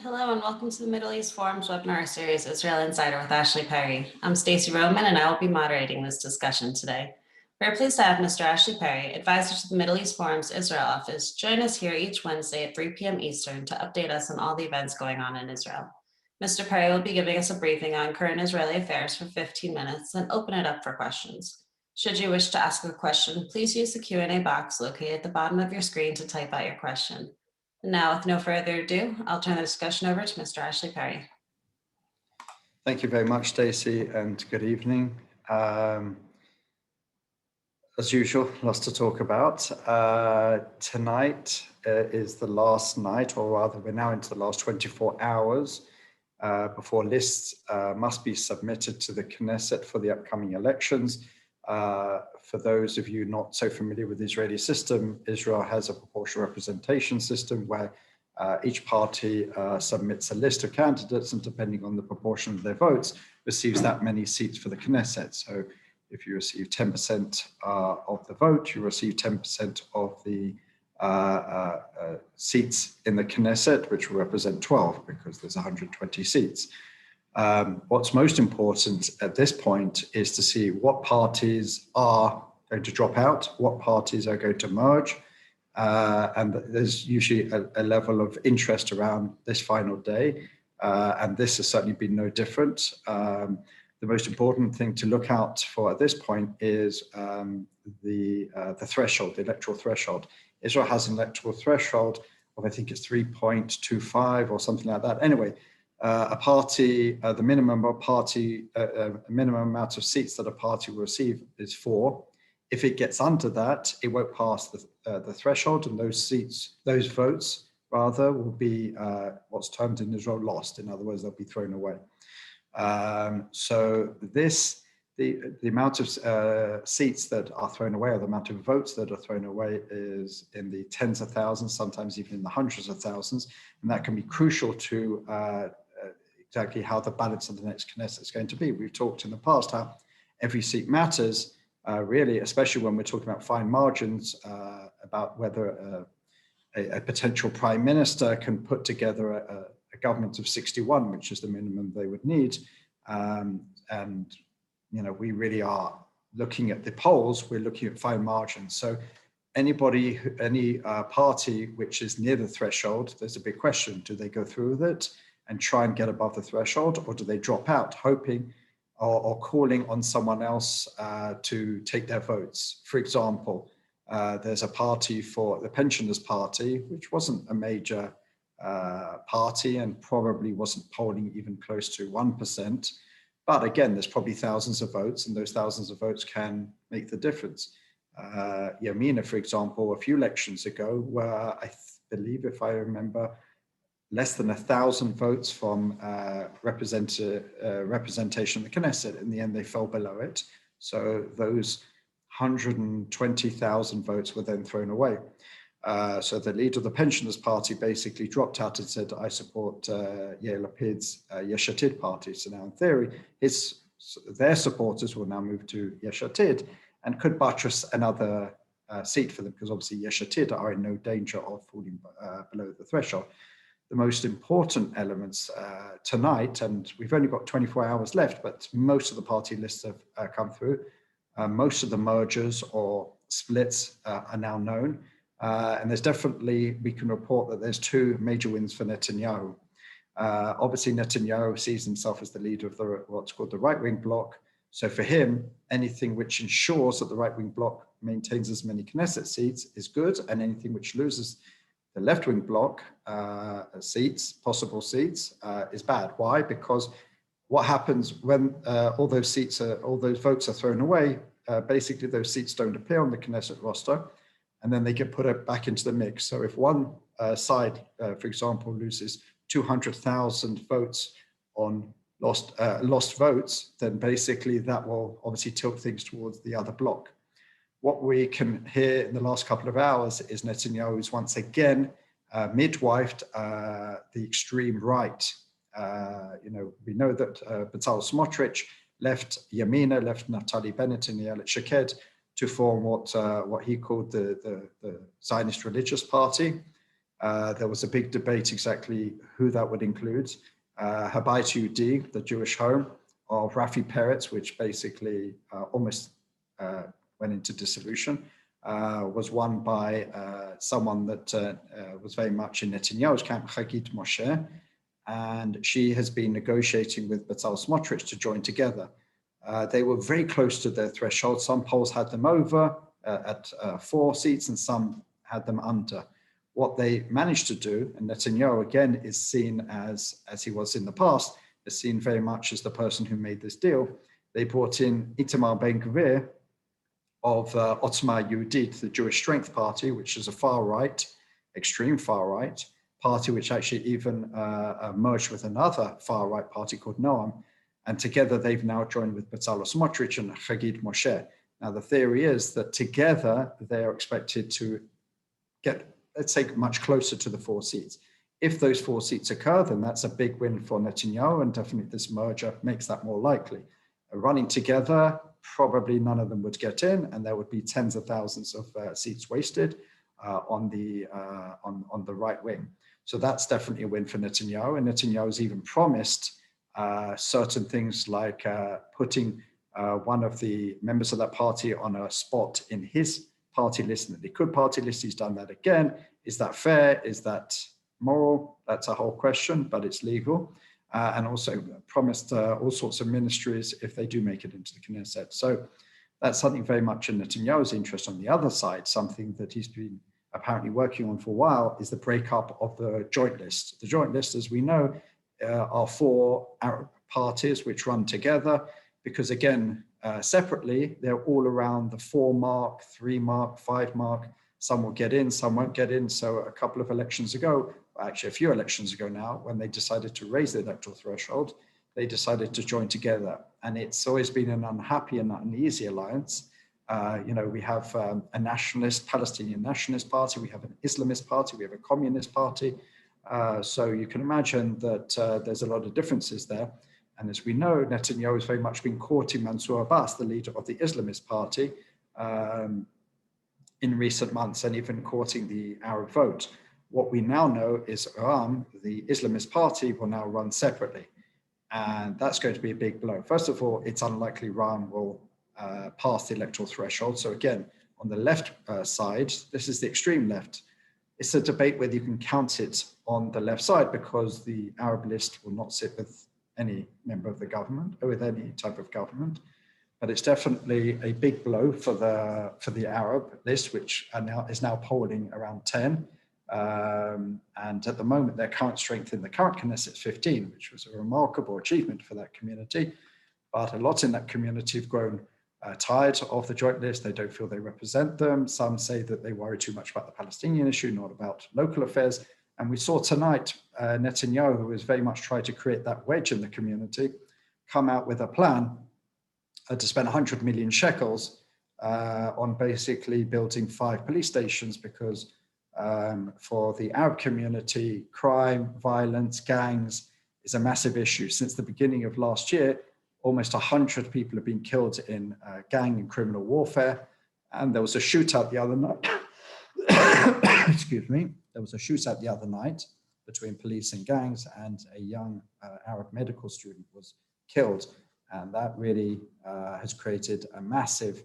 Hello and welcome to the Middle East Forum's webinar series, Israel Insider with Ashley Perry. I'm Stacey Roman and I will be moderating this discussion today. We're pleased to have Mr. Ashley Perry, advisor to the Middle East Forum's Israel office, join us here each Wednesday at 3 p.m. Eastern to update us on all the events going on in Israel. Mr. Perry will be giving us a briefing on current Israeli affairs for 15 minutes and open it up for questions. Should you wish to ask a question, please use the Q&A box located at the bottom of your screen to type out your question. Now, with no further ado, I'll turn the discussion over to Mr. Ashley Perry. Thank you very much, Stacey, and good evening. As usual, lots to talk about. Tonight is the last night, or rather, we're now into the last 24 hours before lists must be submitted to the Knesset for the upcoming elections. For those of you not so familiar with the Israeli system, Israel has a proportional representation system where each party submits a list of candidates and depending on the proportion of their votes, receives that many seats for the Knesset. So if you receive 10% of the vote, you receive 10% of the seats in the Knesset, which will represent 12 because there's 120 seats. What's most important at this point is to see what parties are going to drop out, what parties are going to merge, and there's usually a level of interest around this final day, and this has certainly been no different. The most important thing to look out for at this point is the threshold, the electoral threshold. Israel has an electoral threshold of, I think it's 3.25 or something like that. Anyway, a party, the minimum amount of seats that a party will receive is 4. If it gets under that, it won't pass the threshold, and those votes rather will be what's termed in Israel lost. In other words, they'll be thrown away. So the amount of seats that are thrown away, or the amount of votes that are thrown away, is in the tens of thousands, sometimes even in the hundreds of thousands, and that can be crucial to exactly how the balance of the next Knesset is going to be. We've talked in the past how every seat matters, really, especially when we're talking about fine margins, about whether a potential prime minister can put together a government of 61, which is the minimum they would need. And, you know, we really are looking at the polls, we're looking at fine margins. So any party which is near the threshold, there's a big question. Do they go through with it and try and get above the threshold, or do they drop out, hoping or calling on someone else to take their votes? For example, there's a party for the Pensioners Party, which wasn't a major party and probably wasn't polling even close to 1%. But again, there's probably thousands of votes, and those thousands of votes can make the difference. Yamina, for example, a few elections ago, were, I believe, if I remember, less than 1,000 votes from representation in the Knesset. In the end, they fell below it. So those 120,000 votes were then thrown away. So the leader of the Pensioners Party basically dropped out and said, I support Yair Lapid's Yesh Atid party. So now in theory, their supporters will now move to Yesh Atid and could buttress another seat for them, because obviously Yesh Atid are in no danger of falling below the threshold. The most important elements tonight, and we've only got 24 hours left, but most of the party lists have come through. Most of the mergers or splits are now known. And there's definitely, we can report that there's 2 major wins for Netanyahu. Obviously, Netanyahu sees himself as the leader of what's called the right-wing bloc. So for him, anything which ensures that the right-wing bloc maintains as many Knesset seats is good, and anything which loses the left-wing bloc possible seats, is bad. Why? Because what happens when all those votes are thrown away, basically those seats don't appear on the Knesset roster, and then they get put back into the mix. So if one side, for example, loses 200,000 votes on lost votes, then basically that will obviously tilt things towards the other bloc. What we can hear in the last couple of hours is Netanyahu's once again midwifed the extreme right. We know that Bezalel Smotrich left Yamina, left Naftali Bennett and Ayelet Shaked to form what he called the Zionist Religious Party. There was a big debate exactly who that would include. Habayit Yehudi, the Jewish home of Rafi Peretz, which basically almost went into dissolution, was won by someone that was very much in Netanyahu's camp, Hagit Moshe, and she has been negotiating with Bezalel Smotrich to join together. They were very close to their threshold. Some polls had them over at 4 seats and some had them under. What they managed to do, and Netanyahu again is seen as he was in the past, is seen very much as the person who made this deal. They brought in Itamar Ben-Gvir of Otzma Yehudit, the Jewish Strength Party, which is a far-right, extreme far-right party, which actually even merged with another far-right party called Noam. And together they've now joined with Bezalel Smotrich and Hagit Moshe. Now the theory is that together they are expected to get, let's say, much closer to the 4 seats. If those 4 seats occur, then that's a big win for Netanyahu, and definitely this merger makes that more likely. Running together, probably none of them would get in, and there would be tens of thousands of seats wasted on the right wing. So that's definitely a win for Netanyahu, and Netanyahu's even promised certain things like putting one of the members of that party on a spot in his party list, in the Likud party list. He's done that again. Is that fair? Is that moral? That's a whole question, but it's legal. And also promised all sorts of ministries if they do make it into the Knesset. So that's something very much in Netanyahu's interest. On the other side, something that he's been apparently working on for a while is the breakup of the joint list. The joint list, as we know, are 4 Arab parties which run together because, again, separately, they're all around the 4 mark, 3 mark, 5 mark. Some will get in, some won't get in. So a couple of elections ago, actually a few elections ago now, when they decided to raise the electoral threshold, they decided to join together. And it's always been an unhappy and uneasy alliance. We have a nationalist, Palestinian nationalist party, we have an Islamist party, we have a communist party. So you can imagine that there's a lot of differences there. And as we know, Netanyahu has very much been courting Mansour Abbas, the leader of the Islamist party, in recent months, and even courting the Arab vote. What we now know is Ram, the Islamist party, will now run separately. And that's going to be a big blow. First of all, it's unlikely Ram will pass the electoral threshold. So again, on the left side, this is the extreme left. It's a debate whether you can count it on the left side because the Arab list will not sit with any member of the government or with any type of government. But it's definitely a big blow for the Arab list, which is now polling around 10. And at the moment, their current strength in the current Knesset is 15, which was a remarkable achievement for that community. But a lot in that community have grown tired of the joint list. They don't feel they represent them. Some say that they worry too much about the Palestinian issue, not about local affairs. And we saw tonight Netanyahu, who has very much tried to create that wedge in the community, come out with a plan to spend 100 million shekels on basically building 5 police stations because for the Arab community, crime, violence, gangs is a massive issue. Since the beginning of last year, almost 100 people have been killed in gang and criminal warfare. And there was a shootout the other night. Excuse me. There was a shootout the other night between police and gangs, and a young Arab medical student was killed. And that really has created a massive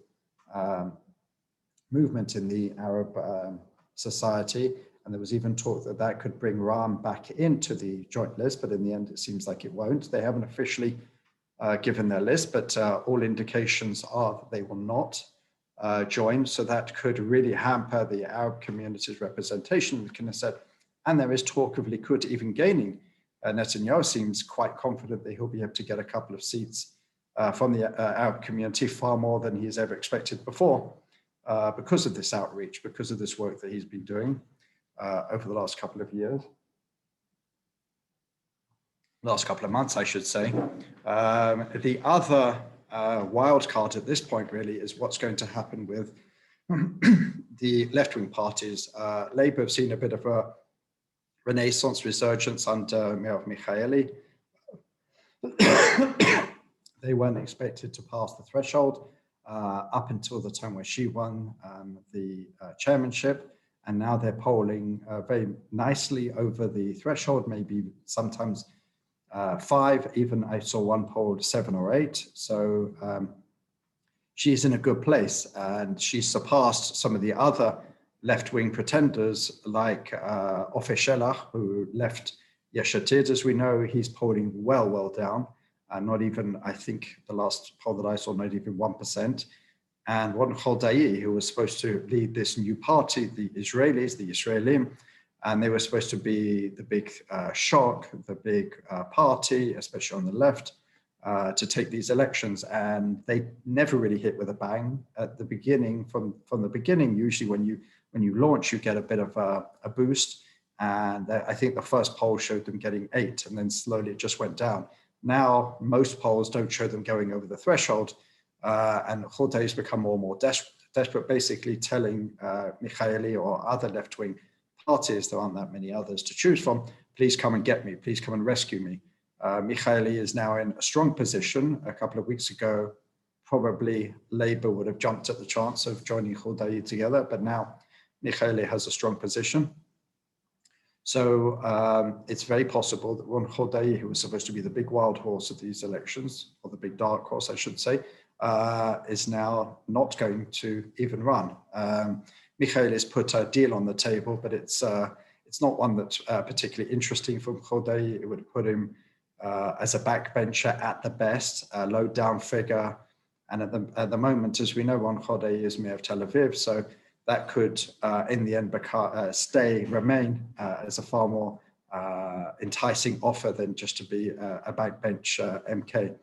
movement in the Arab society. And there was even talk that that could bring Ram back into the joint list, but in the end, it seems like it won't. They haven't officially given their list, but all indications are that they will not join. So that could really hamper the Arab community's representation in the Knesset. And there is talk of Likud even gaining. Netanyahu seems quite confident that he'll be able to get a couple of seats from the Arab community, far more than he's ever expected before, because of this outreach, because of this work that he's been doing over the last couple of years. Last couple of months, I should say. The other wild card at this point really is what's going to happen with the left-wing parties. Labour have seen a bit of a renaissance, resurgence under Merav Michaeli. They weren't expected to pass the threshold up until the time where she won the chairmanship. and now they're polling very nicely over the threshold, maybe sometimes 5, even I saw one poll 7 or 8. So she's in a good place, and she's surpassed some of the other left-wing pretenders like Ofer Shelah, who left Yesh Atid. As we know, he's polling well down, and not even, I think the last poll that I saw, not even 1%. And Ron Choldai, who was supposed to lead this new party, the Israelis, the Israelim, and they were supposed to be the big shock, the big party, especially on the left, to take these elections. And they never really hit with a bang at the beginning. From the beginning, usually when you launch, you get a bit of a boost. And I think the first poll showed them getting 8, and then slowly it just went down. Now, most polls don't show them going over the threshold. And Choldai has become more and more desperate, basically telling Michaeli or other left-wing parties, there aren't that many others to choose from, please come and get me, please come and rescue me. Michaeli is now in a strong position. A couple of weeks ago, probably Labour would have jumped at the chance of joining Choldai together, but now Michaeli has a strong position. So it's very possible that Ron Choldai, who was supposed to be the big wild horse of these elections, or the big dark horse, I should say, is now not going to even run. Michael has put a deal on the table, but it's not one that's particularly interesting for Choldai. It would put him as a backbencher at the best, a low down figure. And at the moment, as we know, Ron Choldai is Mayor of Tel Aviv, so that could, in the end, remain as a far more enticing offer than just to be a backbench MK.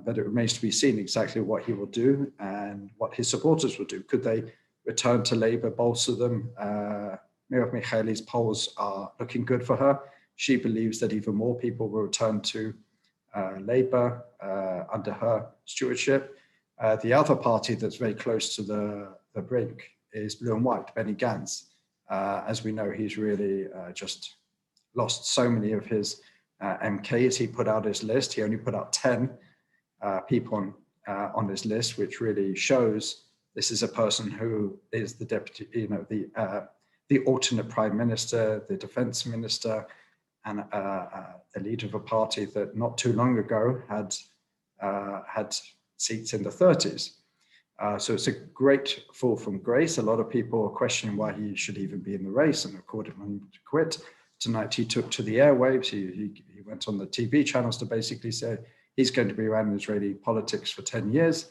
But it remains to be seen exactly what he will do and what his supporters will do. Could they return to Labour, bolster them? Mirav Michaeli's polls are looking good for her. She believes that even more people will return to Labour under her stewardship. The other party that's very close to the brink is Blue and White, Benny Gantz. As we know, he's really just lost so many of his MKs. He put out his list. He only put out 10 people on his list, which really shows this is a person who is the deputy, the alternate prime minister, the defense minister, and the leader of a party that not too long ago had seats in the 30s. So it's a great fall from grace. A lot of people are questioning why he should even be in the race and called him to quit. Tonight he took to the airwaves. He went on the TV channels to basically say he's going to be around Israeli politics for 10 years.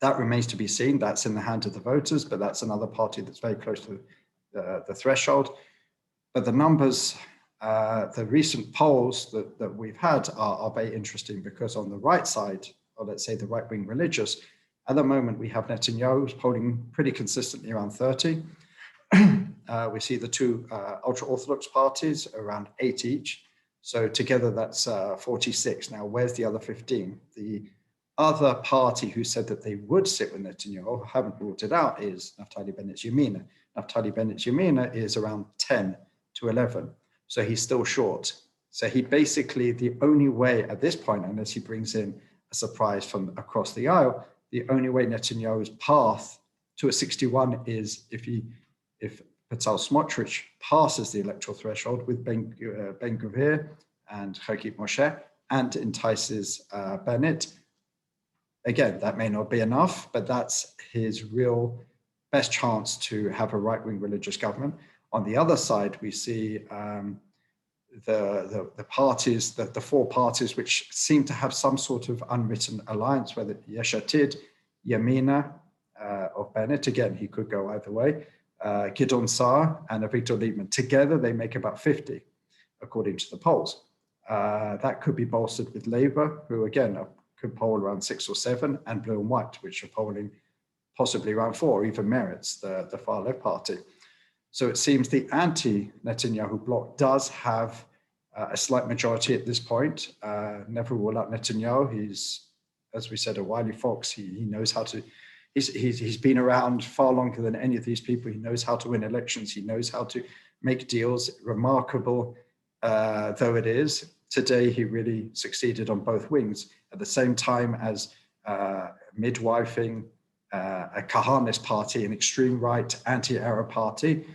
That remains to be seen. That's in the hands of the voters, but that's another party that's very close to the threshold. But the numbers, the recent polls that we've had are very interesting, because on the right side, or let's say the right-wing religious, at the moment we have Netanyahu who's polling pretty consistently around 30. We see the two ultra-Orthodox parties around 8 each. So together that's 46. Now, where's the other 15? The other party who said that they would sit with Netanyahu, haven't ruled it out, is Naftali Bennett's Yamina. Naftali Bennett's Yamina is around 10 to 11. So he's still short. So he basically, the only way at this point, unless he brings in a surprise from across the aisle, the only way Netanyahu's path to a 61 is if Betzalel Smotrich passes the electoral threshold with Ben Gvir and Chagit Moshe and entices Bennett. Again, that may not be enough, but that's his real best chance to have a right-wing religious government. On the other side, we see the parties, the four parties which seem to have some sort of unwritten alliance, whether Yesh Atid, Yamina of Bennett, again, he could go either way, Gidon Saar and Avigdor Lieberman. Together, they make about 50, according to the polls. That could be bolstered with Labour, who again could poll around 6 or 7, and Blue and White, which are polling possibly around 4, or even Meretz, the far left party. So it seems the anti-Netanyahu bloc does have a slight majority at this point. Never rule out Netanyahu. He's, as we said, a wily fox. He knows how to. He's been around far longer than any of these people. He knows how to win elections. He knows how to make deals. Remarkable though it is, today he really succeeded on both wings at the same time as midwifing a Kahanist party, an extreme right anti-Arab party.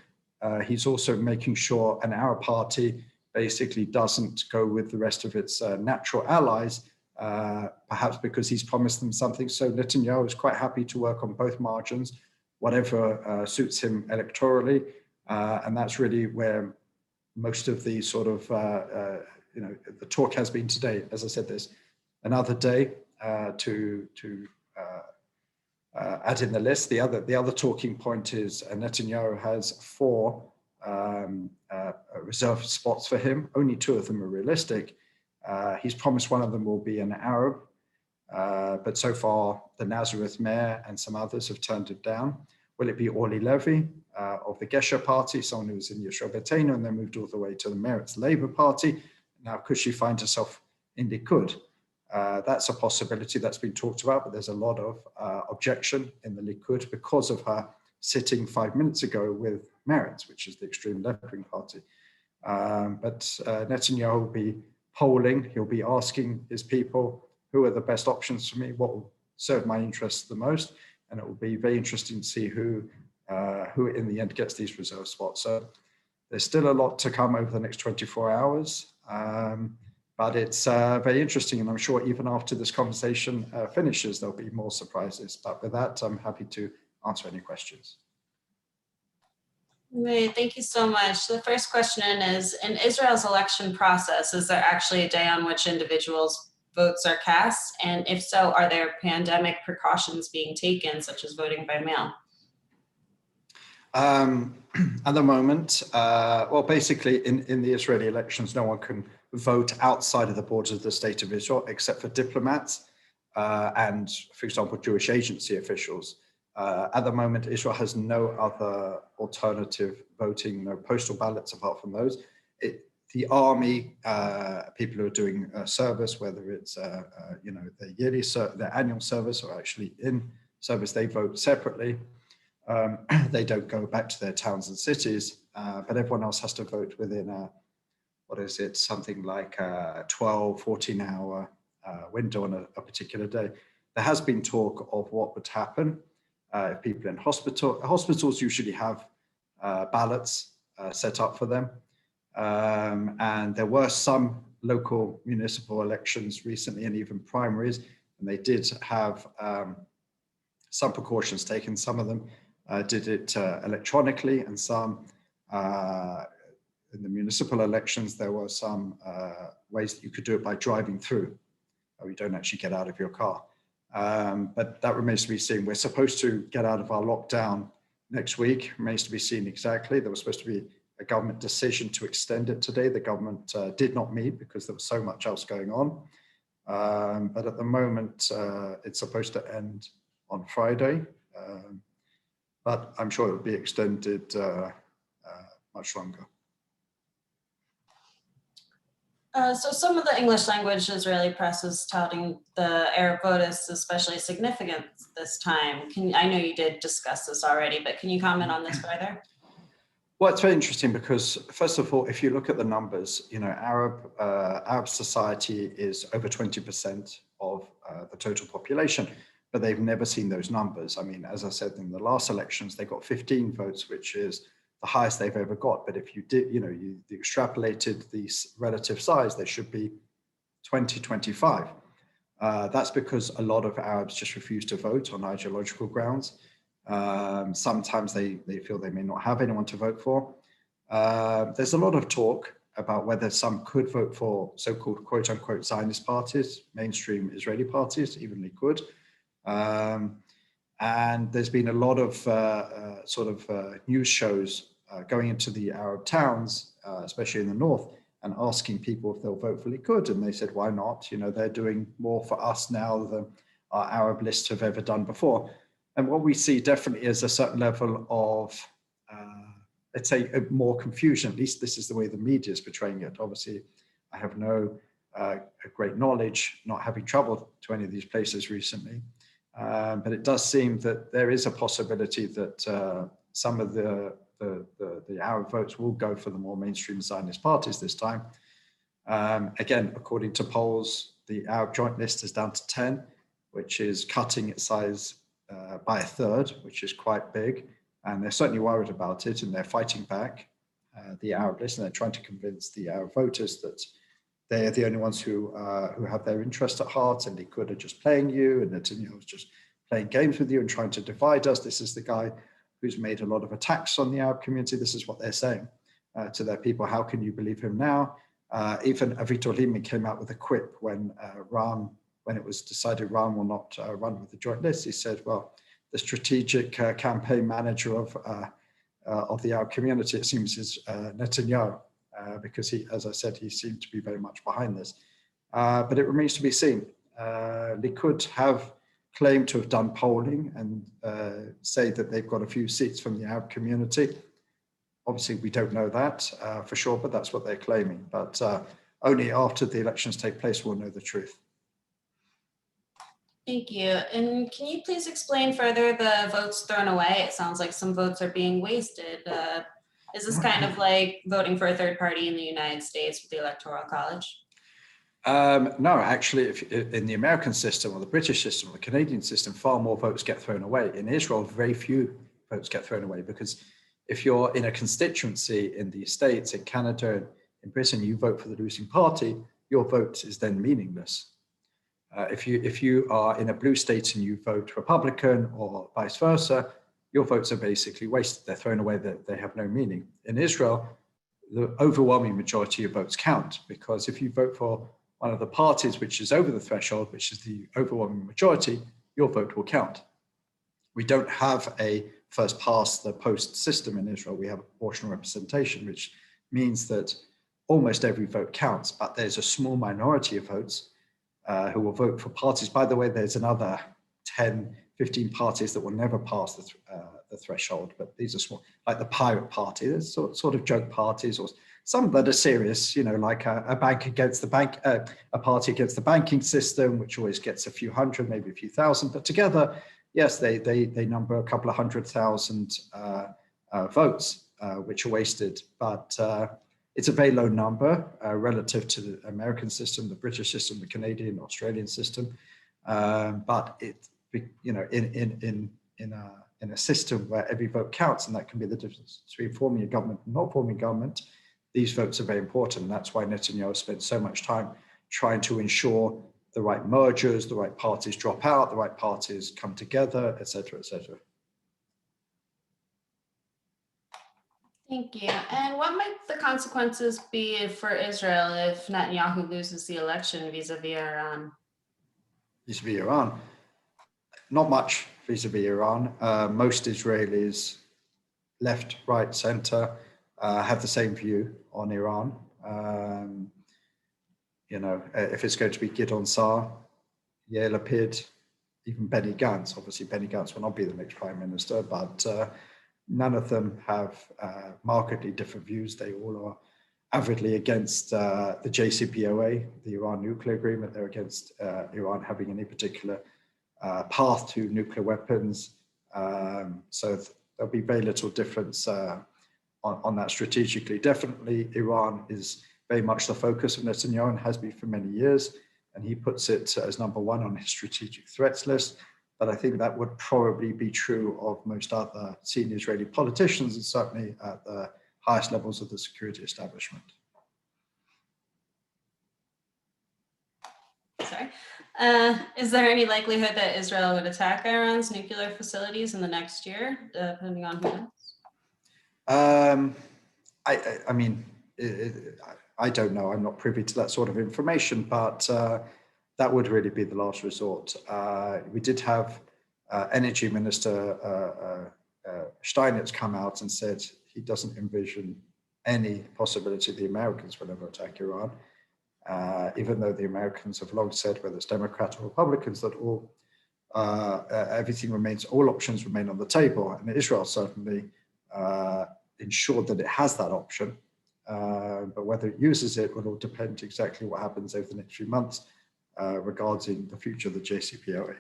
He's also making sure an Arab party basically doesn't go with the rest of its natural allies, perhaps because he's promised them something. So Netanyahu is quite happy to work on both margins, whatever suits him electorally. And that's really where most of the sort of, the talk has been today. As I said, there's another day to add in the list. The other talking point is Netanyahu has 4 reserved spots for him. Only 2 of them are realistic. He's promised one of them will be an Arab, but so far the Nazareth mayor and some others have turned it down. Will it be Orly Levy of the Gesher party, someone who was in Yeshua Beitenu and then moved all the way to the Meretz Labour Party? Now, could she find herself in Likud? That's a possibility that's been talked about, but there's a lot of objection in the Likud because of her sitting 5 minutes ago with Meretz, which is the extreme left-wing party. But Netanyahu will be polling, he'll be asking his people, who are the best options for me, what will serve my interests the most, and it will be very interesting to see who in the end gets these reserve spots. So there's still a lot to come over the next 24 hours. But it's very interesting, and I'm sure even after this conversation finishes, there'll be more surprises. But with that, I'm happy to answer any questions. Great, thank you so much. The first question is, in Israel's election process, is there actually a day on which individuals' votes are cast? And if so, are there pandemic precautions being taken, such as voting by mail? At the moment, well, basically in the Israeli elections, no one can vote outside of the borders of the state of Israel, except for diplomats and, for example, Jewish agency officials. At the moment, Israel has no other alternative voting, no postal ballots apart from those. The army, people who are doing service, whether it's their annual service or actually in service, they vote separately. They don't go back to their towns and cities, but everyone else has to vote within something like a 12, 14-hour window on a particular day. There has been talk of what would happen if people in hospitals usually have ballots set up for them. And there were some local municipal elections recently and even primaries, and they did have some precautions taken. Some of them did it electronically, and some in the municipal elections, there were some ways that you could do it by driving through. You don't actually get out of your car. But that remains to be seen. We're supposed to get out of our lockdown next week. Remains to be seen exactly. There was supposed to be a government decision to extend it today. The government did not meet because there was so much else going on. But at the moment, it's supposed to end on Friday. But I'm sure it will be extended much longer. So some of the English language Israeli press is touting the Arab vote as especially significant this time. I know you did discuss this already, but can you comment on this further? Well, it's very interesting because, first of all, if you look at the numbers, Arab society is over 20% of the total population, but they've never seen those numbers. I mean, as I said, in the last elections, they got 15 votes, which is the highest they've ever got. But if you did, you extrapolated the relative size, there should be 20, 25. That's because a lot of Arabs just refuse to vote on ideological grounds. Sometimes they feel they may not have anyone to vote for. There's a lot of talk about whether some could vote for so-called quote unquote Zionist parties, mainstream Israeli parties, even Likud. And there's been a lot of news shows going into the Arab towns, especially in the north, and asking people if they'll vote for Likud. And they said, why not? They're doing more for us now than our Arab lists have ever done before. And what we see definitely is a certain level of, let's say, more confusion. At least this is the way the media is portraying it. Obviously, I have no great knowledge, not having traveled to any of these places recently. But it does seem that there is a possibility that some of the Arab votes will go for the more mainstream Zionist parties this time. Again, according to polls, the Arab joint list is down to 10, which is cutting its size by a third, which is quite big. And they're certainly worried about it, and they're fighting back the Arab list, and they're trying to convince the Arab voters that they are the only ones who have their interest at heart, and Likud are just playing you, and Netanyahu is just playing games with you and trying to divide us. This is the guy who's made a lot of attacks on the Arab community. This is what they're saying to their people. How can you believe him now? Even Avitor Liman came out with a quip when it was decided Ram will not run with the joint list. He said, well, the strategic campaign manager of the Arab community, it seems, is Netanyahu, because he, as I said, he seemed to be very much behind this. But it remains to be seen. Likud have claimed to have done polling and say that they've got a few seats from the Arab community. Obviously, we don't know that for sure, but that's what they're claiming. But only after the elections take place, we'll know the truth. Thank you. And can you please explain further the votes thrown away? It sounds like some votes are being wasted. Is this kind of like voting for a third party in the United States with the Electoral College? No, actually, in the American system or the British system or the Canadian system, far more votes get thrown away. In Israel, very few votes get thrown away, because if you're in a constituency in the States, in Canada, in Britain, you vote for the losing party, your vote is then meaningless. If you are in a blue state and you vote Republican or vice versa, your votes are basically wasted. They're thrown away, they have no meaning. In Israel, the overwhelming majority of votes count, because if you vote for one of the parties which is over the threshold, which is the overwhelming majority, your vote will count. We don't have a first past the post system in Israel. We have proportional representation, which means that almost every vote counts, but there's a small minority of votes who will vote for parties. By the way, there's another 10, 15 parties that will never pass the threshold, but these are small, like the Pirate Party. There's sort of joke parties, or some that are serious, like a bank against the bank, a party against the banking system, which always gets a few hundred, maybe a few thousand, but together, yes, they number a couple of 100,000 votes, which are wasted, but it's a very low number relative to the American system, the British system, the Canadian, Australian system. But it, in a system where every vote counts, and that can be the difference between forming a government and not forming government, these votes are very important. And that's why Netanyahu spent so much time trying to ensure the right mergers, the right parties drop out, the right parties come together, et cetera, et cetera. Thank you. And what might the consequences be for Israel if Netanyahu loses the election vis-a-vis Iran? Vis-a-vis Iran? Not much vis-a-vis Iran. Most Israelis, left, right, center, have the same view on Iran. If it's going to be Gideon Saar, Yair Lapid, even Benny Gantz. Obviously, Benny Gantz will not be the next prime minister, but none of them have markedly different views. They all are avidly against the JCPOA, the Iran nuclear agreement. They're against Iran having any particular path to nuclear weapons. So there'll be very little difference on that strategically. Definitely, Iran is very much the focus of Netanyahu and has been for many years. And he puts it as number one on his strategic threats list. But I think that would probably be true of most other senior Israeli politicians, and certainly at the highest levels of the security establishment. Sorry. Is there any likelihood that Israel would attack Iran's nuclear facilities in the next year, depending on who wins? I mean, I don't know. I'm not privy to that sort of information, but that would really be the last resort. We did have Energy Minister Steinitz come out and said he doesn't envision any possibility the Americans will ever attack Iran, even though the Americans have long said, whether it's Democrats or Republicans, that everything remains, all options remain on the table. And Israel certainly ensured that it has that option. But whether it uses it will all depend exactly what happens over the next few months regarding the future of the JCPOA.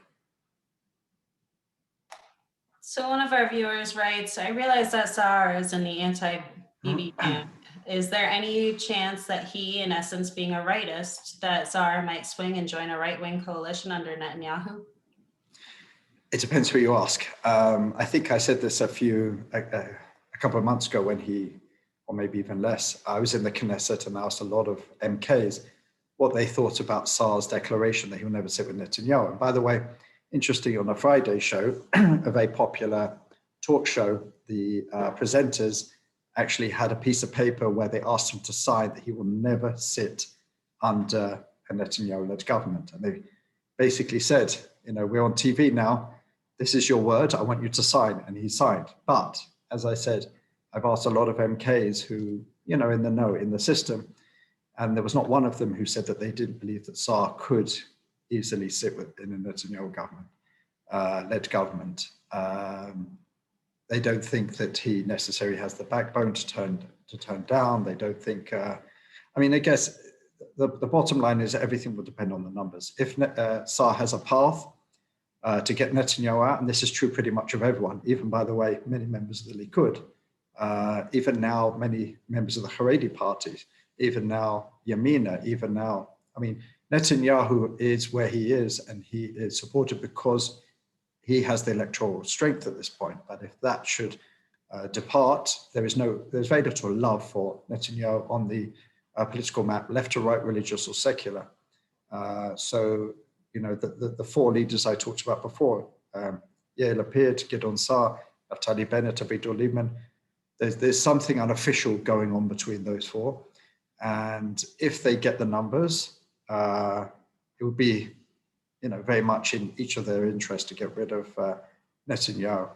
So one of our viewers writes, I realize that Saar is in the anti-Bibi camp. Is there any chance that he, in essence being a rightist, that Saar might swing and join a right-wing coalition under Netanyahu? It depends who you ask. I think I said this a couple of months ago when or maybe even less, I was in the Knesset and asked a lot of MKs what they thought about Saar's declaration that he will never sit with Netanyahu. And by the way, interestingly, on a Friday show, a very popular talk show, the presenters actually had a piece of paper where they asked him to sign that he will never sit under a Netanyahu-led government. And they basically said, we're on TV now, this is your word, I want you to sign. And he signed. But as I said, I've asked a lot of MKs who, in the know, in the system, and there was not one of them who said that they didn't believe that Saar could easily sit in a Netanyahu government, led government. They don't think that he necessarily has the backbone to turn down. They don't think, I guess the bottom line is everything will depend on the numbers. If Saar has a path to get Netanyahu out, and this is true pretty much of everyone, even by the way, many members of the Likud, even now, many members of the Haredi parties, even now, Yamina, even now, Netanyahu is where he is, and he is supported because he has the electoral strength at this point. But if that should depart, there's very little love for Netanyahu on the political map, left to right, religious or secular. So, the four leaders I talked about before, Yair Lapid, Gideon Saar, Naftali Bennett, Avigdor Lieberman, there's something unofficial going on between those four. And if they get the numbers, it would be, very much in each of their interests to get rid of Netanyahu.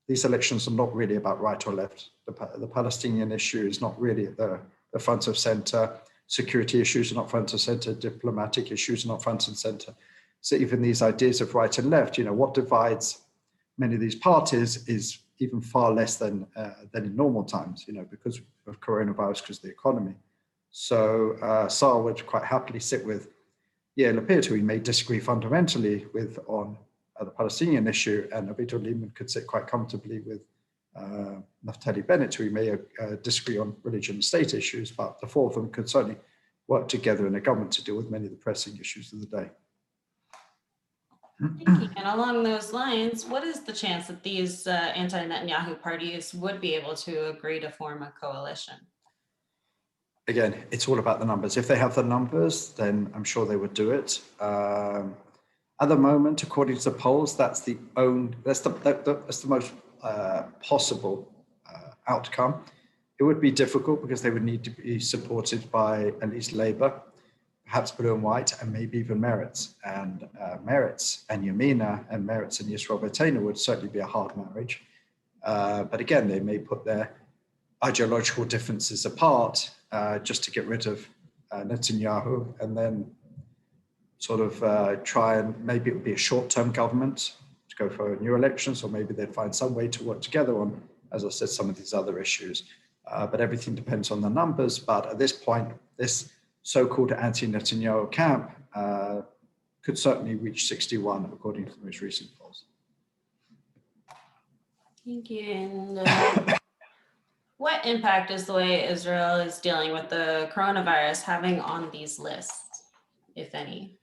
These elections are not really about right or left. The Palestinian issue is not really at the front of center. Security issues are not front and center. Diplomatic issues are not front and center. So even these ideas of right and left, what divides many of these parties is even far less than in normal times, because of coronavirus, because of the economy. So Saar would quite happily sit with Yair Lapid, who he may disagree fundamentally with on the Palestinian issue, and Avigdor Lieberman could sit quite comfortably with Naftali Bennett, who he may disagree on religion and state issues, but the four of them could certainly work together in a government to deal with many of the pressing issues of the day. Thank you. And along those lines, what is the chance that these anti-Netanyahu parties would be able to agree to form a coalition? Again, it's all about the numbers. If they have the numbers, then I'm sure they would do it. At the moment, according to the polls, that's the most possible outcome. It would be difficult because they would need to be supported by at least Labour, perhaps Blue and White, and maybe even Meretz. And Meretz and Yamina and Meretz and Yisrael Beitenu would certainly be a hard marriage. But again, they may put their ideological differences apart just to get rid of Netanyahu, and then sort of try and maybe it would be a short-term government to go for new elections, or maybe they'd find some way to work together on, as I said, some of these other issues. But everything depends on the numbers. But at this point, this so-called anti-Netanyahu camp could certainly reach 61, according to the most recent polls. Thank you. And what impact is the way Israel is dealing with the coronavirus having on these lists, if any?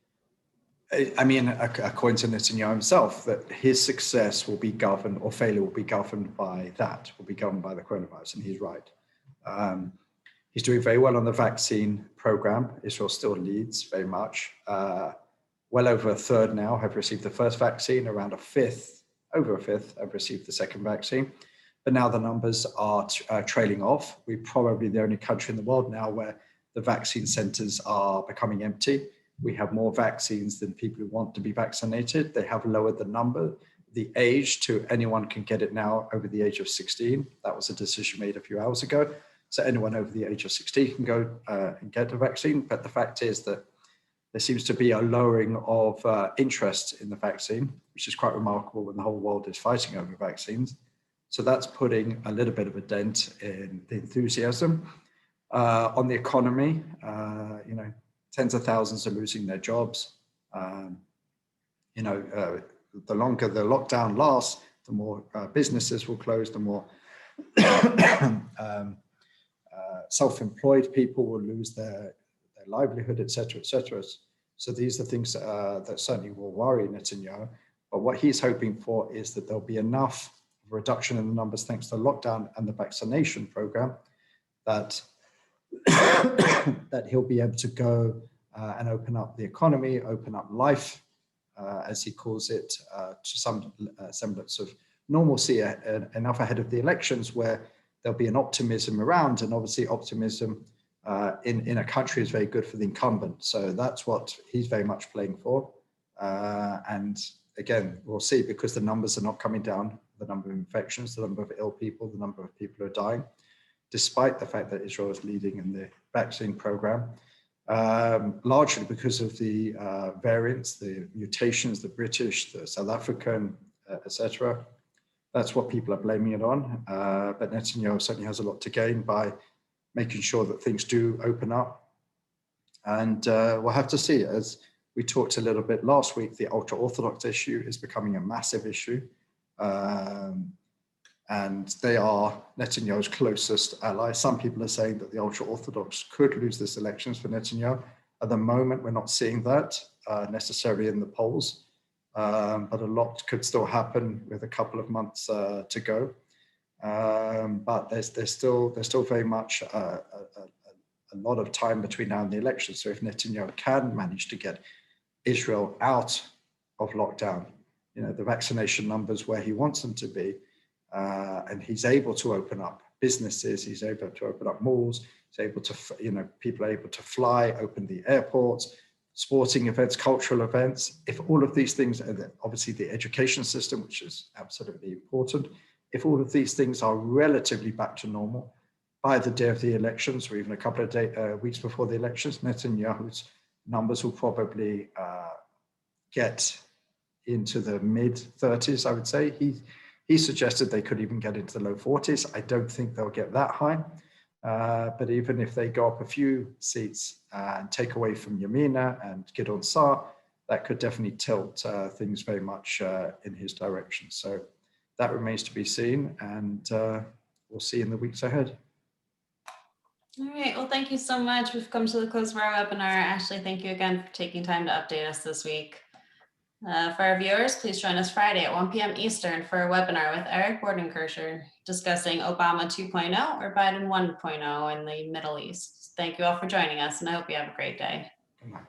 According to Netanyahu himself, that his success will be governed, or failure will be governed by that, will be governed by the coronavirus, and he's right. He's doing very well on the vaccine program. Israel still leads very much. Well over a third now have received the first vaccine, around over a fifth have received the second vaccine. But now the numbers are trailing off. We're probably the only country in the world now where the vaccine centers are becoming empty. We have more vaccines than people who want to be vaccinated. They have lowered the age to anyone can get it now over the age of 16. That was a decision made a few hours ago. So anyone over the age of 16 can go and get a vaccine. But the fact is that there seems to be a lowering of interest in the vaccine, which is quite remarkable when the whole world is fighting over vaccines. So that's putting a little bit of a dent in the enthusiasm. On the economy, tens of thousands are losing their jobs. The longer the lockdown lasts, the more businesses will close, the more self-employed people will lose their livelihood, et cetera, et cetera. So these are things that certainly will worry Netanyahu. But what he's hoping for is that there'll be enough reduction in the numbers thanks to the lockdown and the vaccination program that that he'll be able to go and open up the economy, open up life, as he calls it, to some semblance of normalcy enough ahead of the elections where there'll be an optimism around, and obviously optimism in a country is very good for the incumbent. So that's what he's very much playing for. And again, we'll see, because the numbers are not coming down, the number of infections, the number of ill people, the number of people who are dying, despite the fact that Israel is leading in the vaccine program, largely because of the variants, the mutations, the British, the South African, etc. That's what people are blaming it on. But Netanyahu certainly has a lot to gain by making sure that things do open up. And we'll have to see. As we talked a little bit last week, the ultra-Orthodox issue is becoming a massive issue. And they are Netanyahu's closest ally. Some people are saying that the ultra-Orthodox could lose this elections for Netanyahu. At the moment, we're not seeing that necessarily in the polls, but a lot could still happen with a couple of months to go. But there's still very much a lot of time between now and the election. So if Netanyahu can manage to get Israel out of lockdown, you know, the vaccination numbers where he wants them to be, and he's able to open up businesses, he's able to open up malls, he's able to, you know, people are able to fly, open the airports, sporting events, cultural events. If all of these things, obviously the education system, which is absolutely important, if all of these things are relatively back to normal by the day of the elections, or even a couple of weeks before the elections, Netanyahu's numbers will probably get into the mid 30s, I would say. He suggested they could even get into the low 40s. I don't think they'll get that high. But even if they go up a few seats and take away from Yamina and Gideon Sa'ar, that could definitely tilt things very much in his direction. So that remains to be seen, and we'll see in the weeks ahead. All right, well, thank you so much. We've come to the close of our webinar. Ashley, thank you again for taking time to update us this week. For our viewers, please join us Friday at 1 p.m. Eastern for a webinar with Eric Bordenkirscher discussing Obama 2.0 or Biden 1.0 in the Middle East. Thank you all for joining us, and I hope you have a great day. Good night.